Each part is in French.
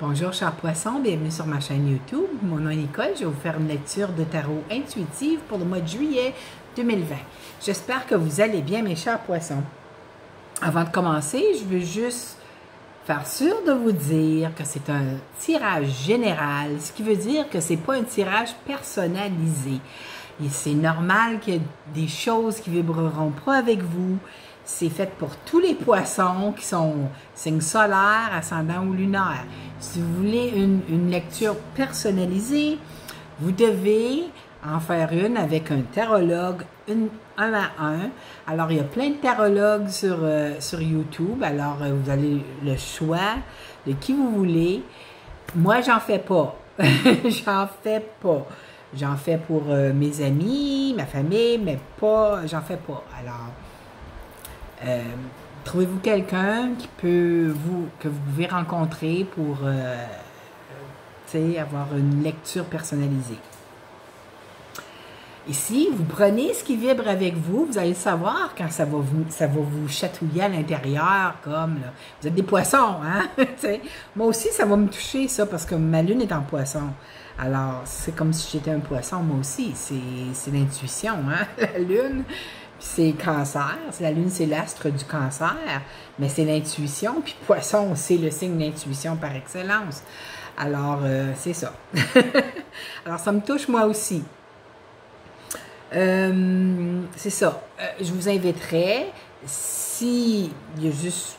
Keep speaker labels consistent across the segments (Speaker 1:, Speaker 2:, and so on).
Speaker 1: Bonjour chers poissons, bienvenue sur ma chaîne YouTube. Mon nom est Nicole, je vais vous faire une lecture de tarot intuitive pour le mois de juillet 2020. J'espère que vous allez bien mes chers poissons. Avant de commencer, je veux juste faire sûr de vous dire que c'est un tirage général, ce qui veut dire que c'est pas un tirage personnalisé. Et c'est normal qu'il y ait des choses qui vibreront pas avec vous. C'est fait pour tous les poissons qui sont signes solaires, ascendant ou lunaire. Si vous voulez une lecture personnalisée, vous devez en faire une avec un tarologue, un à un. Alors, il y a plein de tarologues sur YouTube. Alors, vous avez le choix de qui vous voulez. Moi, j'en fais pas. J'en fais pas. J'en fais pour mes amis, ma famille, mais pas, j'en fais pas. Alors, trouvez-vous quelqu'un que vous pouvez rencontrer pour avoir une lecture personnalisée. Ici, vous prenez ce qui vibre avec vous, vous allez le savoir quand ça va vous chatouiller à l'intérieur, comme là. Vous êtes des poissons, hein? Moi aussi, ça va me toucher, ça, parce que ma lune est en poisson. Alors, c'est comme si j'étais un poisson, moi aussi. C'est l'intuition, hein? La lune. C'est cancer, la lune c'est l'astre du cancer, mais c'est l'intuition, puis poisson c'est le signe d'intuition par excellence. Alors, c'est ça. Alors, ça me touche moi aussi. C'est ça. Je vous inviterais, s'il y a juste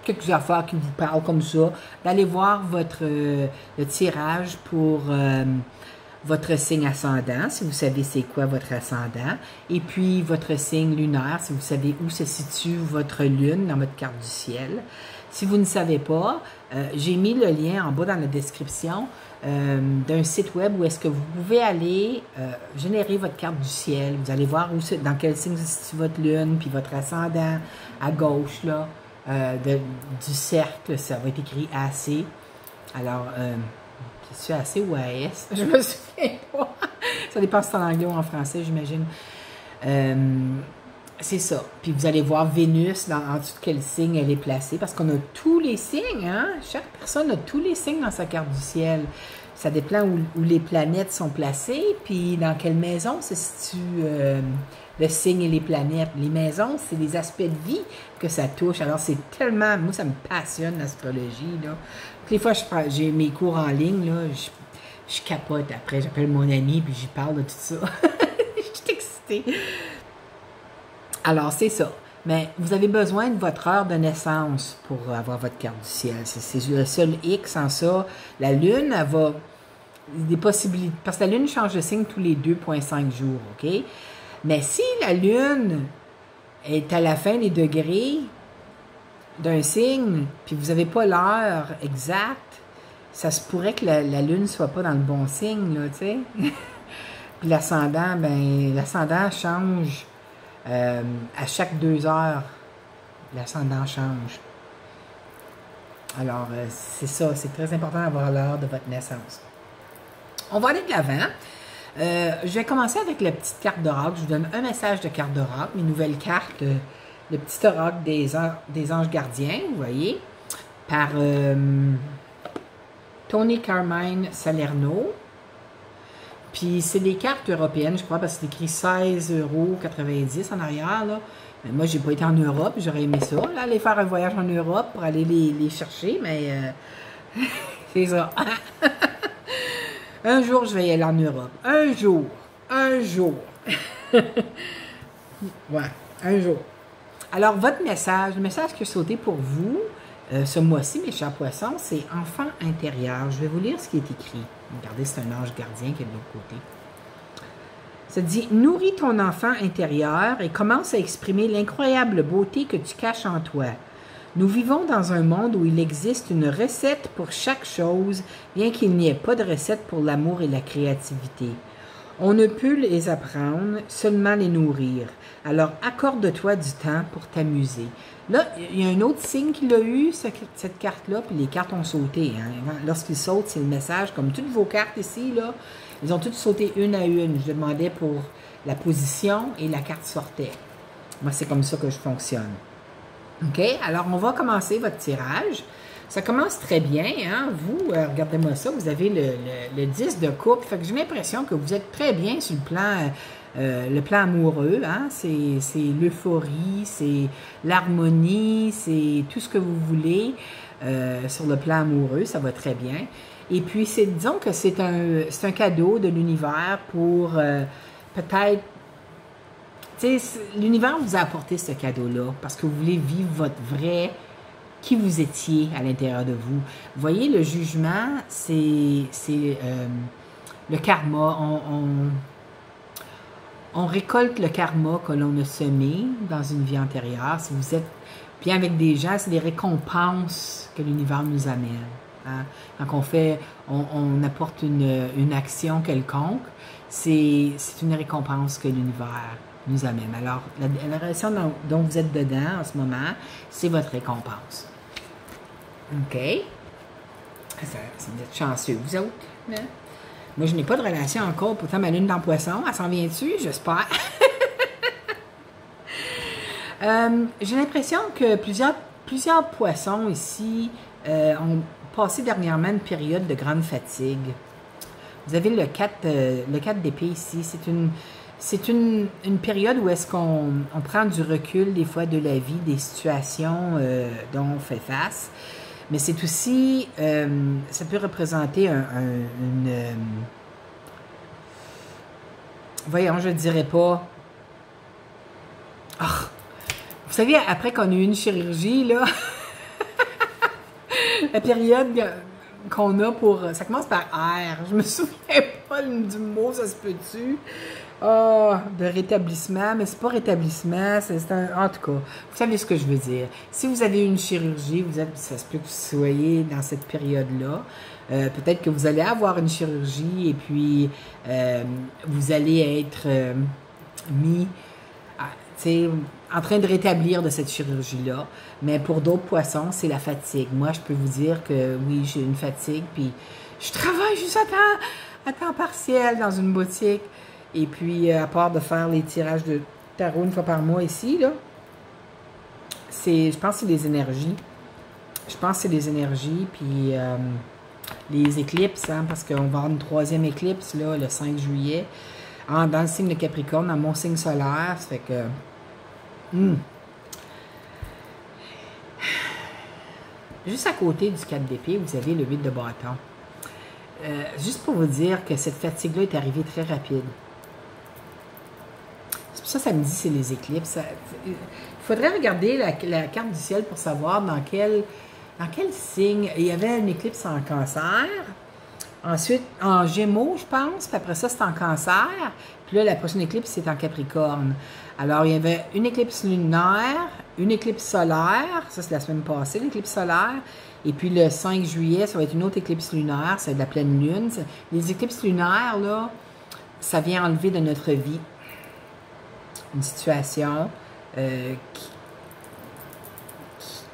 Speaker 1: quelques affaires qui vous parlent comme ça, d'aller voir le tirage pour votre signe ascendant, si vous savez c'est quoi votre ascendant, et puis votre signe lunaire, si vous savez où se situe votre lune dans votre carte du ciel. Si vous ne savez pas, j'ai mis le lien en bas dans la description d'un site web où est-ce que vous pouvez aller générer votre carte du ciel. Vous allez voir dans quel signe se situe votre lune, puis votre ascendant à gauche, là, du cercle, ça va être écrit AC. Alors, c'est AC ou AS? Je me souviens pas. Ça dépend si c'est en anglais ou en français, j'imagine. C'est ça. Puis vous allez voir Vénus en dessous de quel signe elle est placée, parce qu'on a tous les signes, hein? Chaque personne a tous les signes dans sa carte du ciel. Ça dépend où les planètes sont placées, puis dans quelle maison se situe le signe et les planètes. Les maisons, c'est les aspects de vie que ça touche. Alors, c'est tellement... Moi, ça me passionne, l'astrologie, là. Des fois, j'ai mes cours en ligne, là, je capote après. J'appelle mon ami, puis j'y parle de tout ça. Je suis excitée. Alors, c'est ça. Mais vous avez besoin de votre heure de naissance pour avoir votre carte du ciel. C'est le seul X en ça. La Lune, elle va... Des possibilités... Parce que la Lune change de signe tous les 2,5 jours, OK? Mais si la Lune est à la fin des degrés d'un signe, puis vous n'avez pas l'heure exacte, ça se pourrait que la Lune ne soit pas dans le bon signe, là, tu sais. Puis l'ascendant, ben, l'ascendant change à chaque 2 heures. L'ascendant change. Alors, c'est ça, c'est très important d'avoir l'heure de votre naissance. On va aller de l'avant. Je vais commencer avec la petite carte d'oracle. Je vous donne un message de carte d'oracle, mes nouvelles cartes, le petit oracle des anges gardiens, vous voyez, par Tony Carmine Salerno. Puis c'est des cartes européennes, je crois, parce que c'est écrit 16,90 € en arrière, là. Mais moi, j'ai pas été en Europe, j'aurais aimé ça, là, aller faire un voyage en Europe pour aller les chercher, mais c'est ça. Un jour, je vais y aller en Europe. Un jour. Un jour. Ouais, un jour. Alors, votre message, le message qui a sauté pour vous, ce mois-ci, mes chers poissons, c'est « Enfant intérieur ». Je vais vous lire ce qui est écrit. Regardez, c'est un ange gardien qui est de l'autre côté. Ça dit « Nourris ton enfant intérieur et commence à exprimer l'incroyable beauté que tu caches en toi. Nous vivons dans un monde où il existe une recette pour chaque chose, bien qu'il n'y ait pas de recette pour l'amour et la créativité. On ne peut les apprendre, seulement les nourrir. Alors accorde-toi du temps pour t'amuser. » Là, il y a un autre signe qu'il a eu, cette carte-là, puis les cartes ont sauté. Hein. Lorsqu'ils sautent, c'est le message, comme toutes vos cartes ici, là, ils ont toutes sauté une à une. Je demandais pour la position et la carte sortait. Moi, c'est comme ça que je fonctionne. OK? Alors, on va commencer votre tirage. Ça commence très bien, hein? Vous, regardez-moi ça, vous avez le 10 de coupe. Fait que j'ai l'impression que vous êtes très bien sur le plan amoureux, hein? C'est l'euphorie, c'est l'harmonie, c'est tout ce que vous voulez sur le plan amoureux, ça va très bien. Et puis, disons que c'est un cadeau de l'univers pour peut-être. Tu sais, l'univers vous a apporté ce cadeau-là parce que vous voulez vivre votre vrai, qui vous étiez à l'intérieur de vous. Vous voyez, le jugement, c'est le karma. On récolte le karma que l'on a semé dans une vie antérieure. Si vous êtes bien avec des gens, c'est des récompenses que l'univers nous amène. Hein? Quand on apporte une action quelconque, c'est une récompense que l'univers nous amène. Alors, la relation dont vous êtes dedans en ce moment, c'est votre récompense. OK? Vous êtes chanceux, vous autres. Hein? Moi, je n'ai pas de relation encore, pourtant ma lune dans le poisson, elle s'en vient dessus, j'espère. J'ai l'impression que plusieurs poissons ici ont passé dernièrement une période de grande fatigue. Vous avez le 4 d'épée ici. C'est une période où est-ce qu'on prend du recul des fois de la vie, des situations dont on fait face. Mais c'est aussi, ça peut représenter voyons, je ne dirais pas. Oh, vous savez, après qu'on a eu une chirurgie, là, la période qu'on a pour... Ça commence par R. Je me souviens pas du mot, ça se peut-tu? De rétablissement, mais c'est pas rétablissement, en tout cas, vous savez ce que je veux dire. Si vous avez une chirurgie, ça se peut que vous soyez dans cette période-là. Peut-être que vous allez avoir une chirurgie et puis vous allez être mis en train de rétablir de cette chirurgie-là. Mais pour d'autres poissons, c'est la fatigue. Moi, je peux vous dire que oui, j'ai une fatigue, puis je travaille juste à temps partiel dans une boutique. Et puis, à part de faire les tirages de tarot une fois par mois ici, là, je pense que c'est les énergies. Je pense que c'est les énergies, puis les éclipses, hein, parce qu'on va avoir une 3e éclipse, là, le 5 juillet, dans le signe de Capricorne, dans mon signe solaire, ça fait que... Juste à côté du 4 d'épée, vous avez le 8 de bâton. Juste pour vous dire que cette fatigue-là est arrivée très rapide. Ça me dit c'est les éclipses. Il faudrait regarder la carte du ciel pour savoir dans quel signe. Il y avait une éclipse en Cancer, ensuite en Gémeaux, je pense, puis après ça, c'est en Cancer, puis là, la prochaine éclipse, c'est en Capricorne. Alors, il y avait une éclipse lunaire, une éclipse solaire, ça c'est la semaine passée, l'éclipse solaire, et puis le 5 juillet, ça va être une autre éclipse lunaire, c'est de la pleine lune. Les éclipses lunaires, là, ça vient enlever de notre vie une situation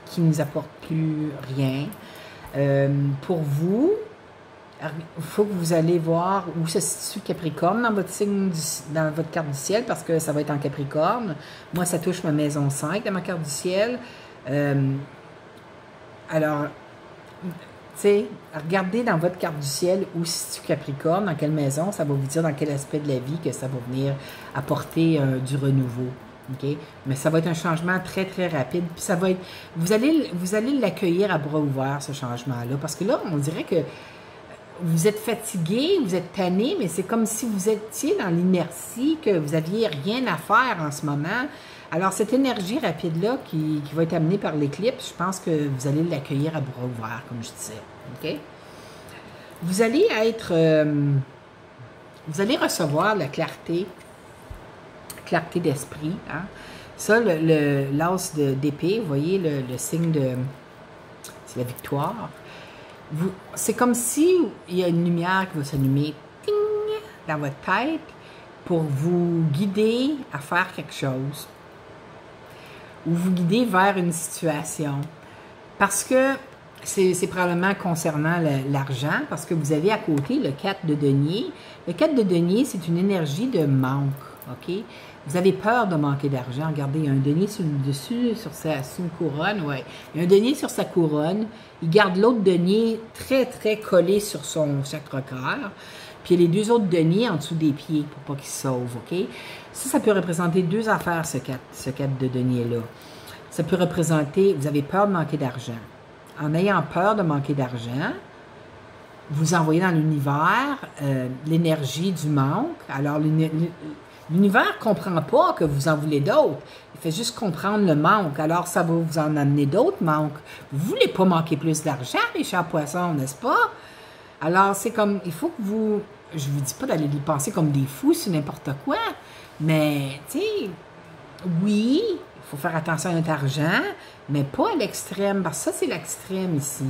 Speaker 1: qui nous apporte plus rien. Pour vous, il faut que vous allez voir où se situe Capricorne dans votre signe, dans votre carte du ciel, parce que ça va être en Capricorne. Moi, ça touche ma maison 5 dans ma carte du ciel. Alors, tu sais, regardez dans votre carte du ciel où se situe Capricorne, dans quelle maison, ça va vous dire dans quel aspect de la vie que ça va venir apporter du renouveau. Okay? Mais ça va être un changement très, très rapide. Puis ça va être... Vous allez l'accueillir à bras ouverts, ce changement-là. Parce que là, on dirait que vous êtes fatigué, vous êtes tanné, mais c'est comme si vous étiez dans l'inertie, que vous n'aviez rien à faire en ce moment. Alors, cette énergie rapide-là qui va être amenée par l'éclipse, je pense que vous allez l'accueillir à bras ouverts, comme je disais. OK? Vous allez être... vous allez recevoir la clarté d'esprit. Hein? Ça, l'as d'épée, vous voyez, le signe de... C'est la victoire. C'est comme si il y a une lumière qui va s'allumer dans votre tête pour vous guider à faire quelque chose. Ou vous guider vers une situation. Parce que c'est probablement concernant l'argent, parce que vous avez à côté le 4 de denier. Le 4 de denier, c'est une énergie de manque. OK? Vous avez peur de manquer d'argent. Regardez, il y a un denier sur le dessus, sur une couronne, ouais. Il y a un denier sur sa couronne. Il garde l'autre denier très, très collé sur son chakra-cœur. Puis il y a les deux autres deniers en dessous des pieds pour pas qu'ils se sauvent, OK? Ça peut représenter deux affaires, ce 4 de denier-là. Ça peut représenter, vous avez peur de manquer d'argent. En ayant peur de manquer d'argent, vous envoyez dans l'univers l'énergie du manque. Alors, l'univers ne comprend pas que vous en voulez d'autres. Il fait juste comprendre le manque. Alors, ça va vous en amener d'autres manques. Vous ne voulez pas manquer plus d'argent, les chers poissons, n'est-ce pas? Alors, c'est comme, il faut que vous, je ne vous dis pas d'aller y penser comme des fous sur n'importe quoi, mais, tu sais, oui, il faut faire attention à notre argent, mais pas à l'extrême, parce que ça, c'est l'extrême ici.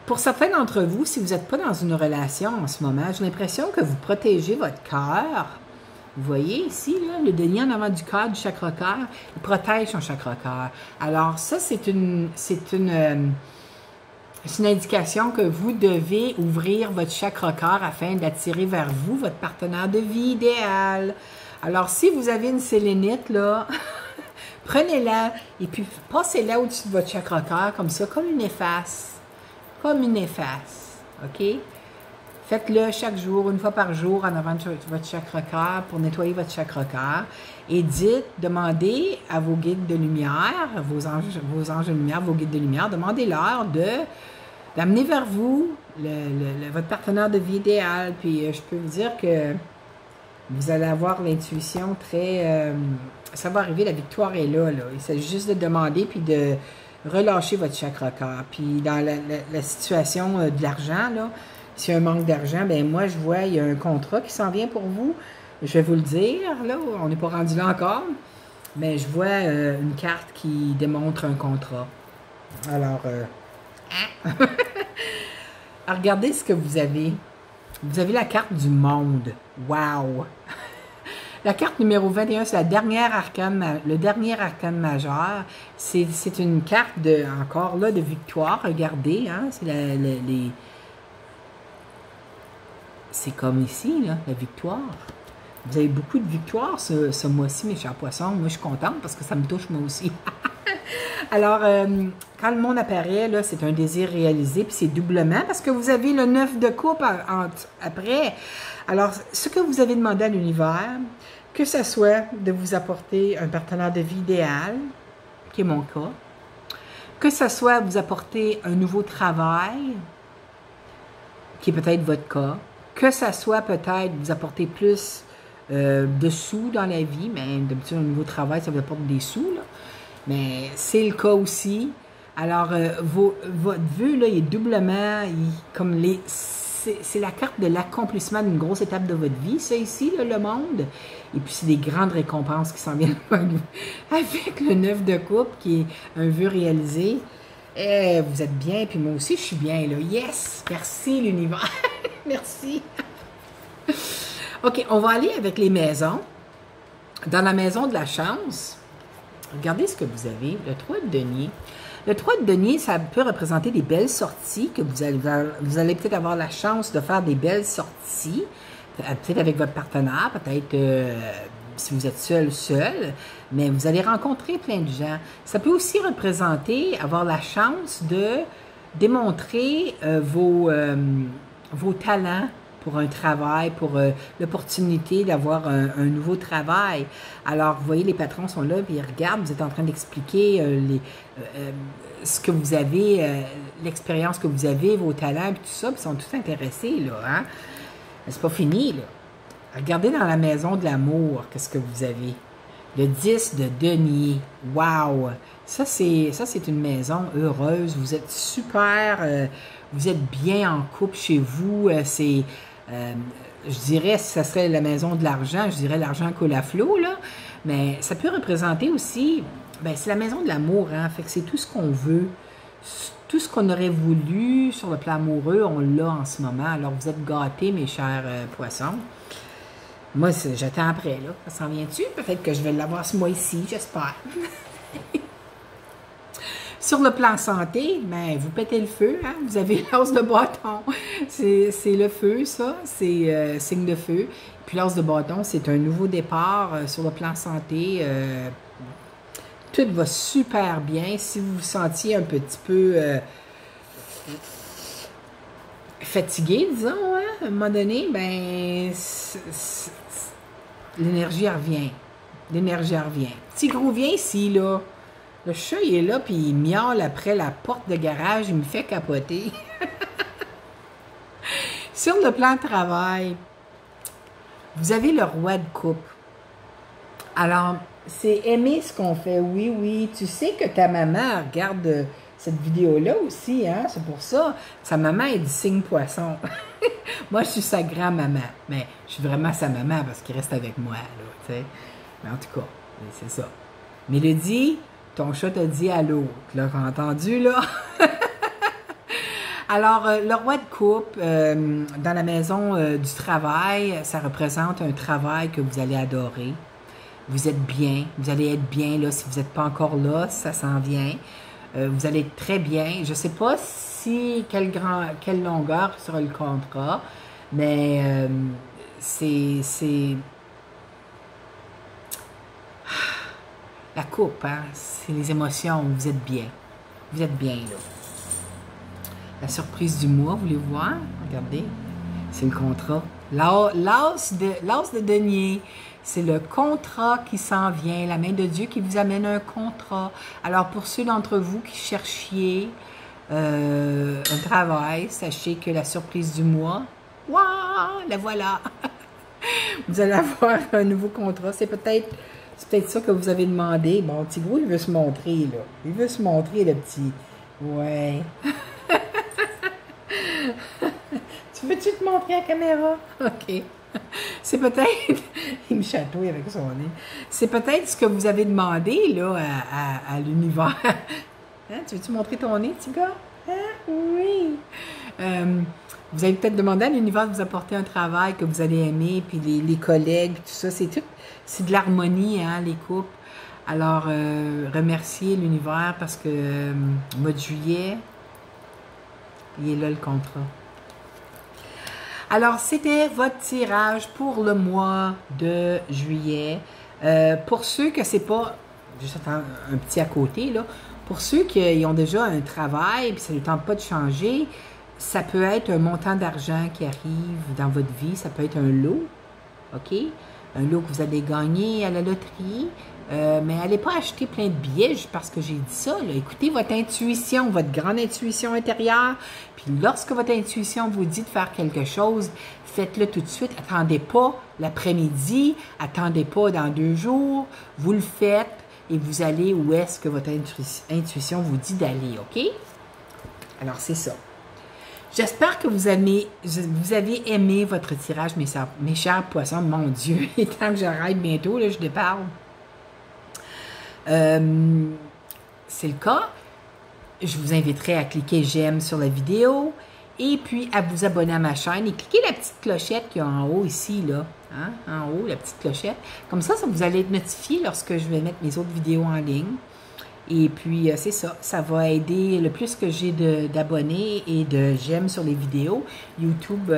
Speaker 1: Pour certains d'entre vous, si vous n'êtes pas dans une relation en ce moment, j'ai l'impression que vous protégez votre cœur. Vous voyez ici, là, le denier en avant du cœur, du chakra-cœur, il protège son chakra-cœur. Alors ça, c'est une indication que vous devez ouvrir votre chakra-cœur afin d'attirer vers vous votre partenaire de vie idéal. Alors, si vous avez une sélénite, là, prenez-la et puis passez-la au-dessus de votre chakra-cœur comme ça, comme une efface. Comme une efface. OK? Faites-le chaque jour, une fois par jour, en avant de votre chakra-cœur pour nettoyer votre chakra-cœur. Et demandez à vos guides de lumière, vos anges de lumière, vos guides de lumière, demandez-leur d'amener vers vous votre partenaire de vie idéal. Puis je peux vous dire que vous allez avoir l'intuition très... ça va arriver, la victoire est là. Il s'agit juste de demander puis de relâcher votre chakra-cœur. Puis dans la situation de l'argent, là, s'il y a un manque d'argent, ben moi, je vois, il y a un contrat qui s'en vient pour vous. Je vais vous le dire, là, on n'est pas rendu là encore, mais je vois une carte qui démontre un contrat. Alors, regardez ce que vous avez. Vous avez la carte du monde. Wow! La carte numéro 21, c'est le dernier arcane majeur. C'est une carte encore là de victoire. Regardez, hein, c'est c'est comme ici, là, la victoire. Vous avez beaucoup de victoires ce mois-ci, mes chers poissons. Moi, je suis contente parce que ça me touche moi aussi. Alors, quand le monde apparaît, là, c'est un désir réalisé, puis c'est doublement parce que vous avez le 9 de coupe après. Alors, ce que vous avez demandé à l'univers, que ce soit de vous apporter un partenaire de vie idéal, qui est mon cas, que ce soit vous apporter un nouveau travail, qui est peut-être votre cas, que ça soit peut-être vous apporter plus de sous dans la vie, mais d'habitude, un nouveau travail, ça vous apporte des sous, là. Mais c'est le cas aussi. Alors, votre vœu, là, il est doublement, c'est la carte de l'accomplissement d'une grosse étape de votre vie, ça ici, là, le monde. Et puis, c'est des grandes récompenses qui s'en viennent avec le 9 de coupe, qui est un vœu réalisé. Et vous êtes bien, puis moi aussi, je suis bien, là. Yes! Merci, l'univers. Merci. OK, on va aller avec les maisons. Dans la maison de la chance, regardez ce que vous avez, le 3 de denier. Le 3 de denier, ça peut représenter des belles sorties, que vous allez peut-être avoir la chance de faire des belles sorties, peut-être avec votre partenaire, peut-être si vous êtes seul, mais vous allez rencontrer plein de gens. Ça peut aussi représenter avoir la chance de démontrer vos talents pour un travail, pour l'opportunité d'avoir un nouveau travail. Alors, vous voyez, les patrons sont là, puis ils regardent, vous êtes en train d'expliquer ce que vous avez, l'expérience que vous avez, vos talents, puis tout ça, puis ils sont tous intéressés, là, hein? C'est pas fini, là. Regardez dans la maison de l'amour, qu'est-ce que vous avez? Le 10 de denier. Wow! Ça, c'est une maison heureuse. Vous êtes super... vous êtes bien en couple chez vous. Je dirais, ça serait la maison de l'argent. Je dirais l'argent coule à flot, là. Mais ça peut représenter aussi... Ben, c'est la maison de l'amour, hein. Fait que c'est tout ce qu'on veut. Tout ce qu'on aurait voulu sur le plan amoureux, on l'a en ce moment. Alors, vous êtes gâtés, mes chers poissons. Moi, j'attends après, là. Ça s'en vient-tu? Peut-être que je vais l'avoir ce mois-ci, j'espère. Sur le plan santé, ben, vous pétez le feu, hein? Vous avez l'as de bâton. C'est le feu, ça. C'est signe de feu. Puis l'as de bâton, c'est un nouveau départ sur le plan santé. Tout va super bien. Si vous vous sentiez un petit peu fatigué, disons, hein, à un moment donné, ben, l'énergie revient. L'énergie revient. Petit gros, viens ici, là. Le chat, il est là, puis il miaule après la porte de garage. Il me fait capoter. Sur le plan de travail, vous avez le roi de coupe. Alors, c'est aimer ce qu'on fait. Oui, oui. Tu sais que ta maman regarde cette vidéo-là aussi, hein? C'est pour ça. Sa maman est du signe poisson. Moi, je suis sa grand-maman. Mais je suis vraiment sa maman parce qu'il reste avec moi, là, tu sais. Mais en tout cas, c'est ça. Mélodie, ton chat t'a dit allô. Tu l'as entendu, là? Alors, le roi de coupe, dans la maison du travail, ça représente un travail que vous allez adorer. Vous êtes bien, vous allez être bien, là, si vous n'êtes pas encore là, ça s'en vient. Vous allez être très bien. Je ne sais pas si quelle longueur sera le contrat, mais c'est la coupe, hein? C'est les émotions, vous êtes bien. Vous êtes bien, là. La surprise du mois, vous voulez voir? Regardez, c'est le contrat. L'as de denier, c'est le contrat qui s'en vient, la main de Dieu qui vous amène un contrat. Alors, pour ceux d'entre vous qui cherchiez un travail, sachez que la surprise du mois, waouh, la voilà! Vous allez avoir un nouveau contrat. C'est peut-être ça que vous avez demandé. Bon, Tigrou, il veut se montrer, là. Il veut se montrer, le petit. Ouais. Tu veux-tu te montrer à la caméra? OK. C'est peut-être... Il me chatouille avec son nez. C'est peut-être ce que vous avez demandé, là, à l'univers. Hein? Tu veux-tu montrer ton nez, petit gars? Hein? Oui. Vous avez peut-être demandé à l'univers de vous apporter un travail que vous allez aimer, puis les collègues, tout ça. C'est de l'harmonie, hein, les couples. Alors, remerciez l'univers parce que mois de juillet, il est là le contrat. Alors, c'était votre tirage pour le mois de juillet. Pour ceux que c'est pas, juste un petit à côté, là, pour ceux qui ont déjà un travail et ça ne tente pas de changer, ça peut être un montant d'argent qui arrive dans votre vie, ça peut être un lot, OK? Un lot que vous allez gagner à la loterie, mais n'allez pas acheter plein de billets juste parce que j'ai dit ça. Là. Écoutez votre intuition, votre grande intuition intérieure. Puis lorsque votre intuition vous dit de faire quelque chose, faites-le tout de suite. Attendez pas l'après-midi, attendez pas dans 2 jours. Vous le faites et vous allez où est-ce que votre intuition vous dit d'aller, OK? Alors, c'est ça. J'espère que vous avez aimé votre tirage, mes chers poissons. Mon Dieu, il est temps que j'arrête bientôt, là, je déparle. C'est le cas. Je vous inviterai à cliquer j'aime sur la vidéo et puis à vous abonner à ma chaîne et cliquez la petite clochette qui est en haut ici, là. Hein? En haut, la petite clochette. Comme ça, vous allez être notifié lorsque je vais mettre mes autres vidéos en ligne. Et puis, c'est ça. Ça va aider le plus que j'ai d'abonnés et de j'aime sur les vidéos. YouTube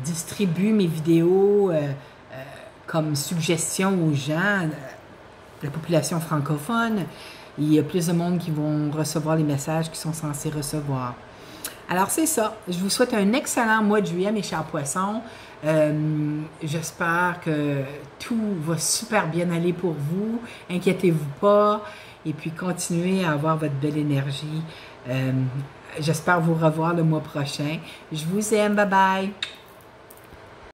Speaker 1: distribue mes vidéos comme suggestion aux gens, la population francophone. Il y a plus de monde qui vont recevoir les messages qu'ils sont censés recevoir. Alors, c'est ça. Je vous souhaite un excellent mois de juillet, mes chers poissons. J'espère que tout va super bien aller pour vous. Inquiétez-vous pas. Et puis, continuez à avoir votre belle énergie. J'espère vous revoir le mois prochain. Je vous aime. Bye bye.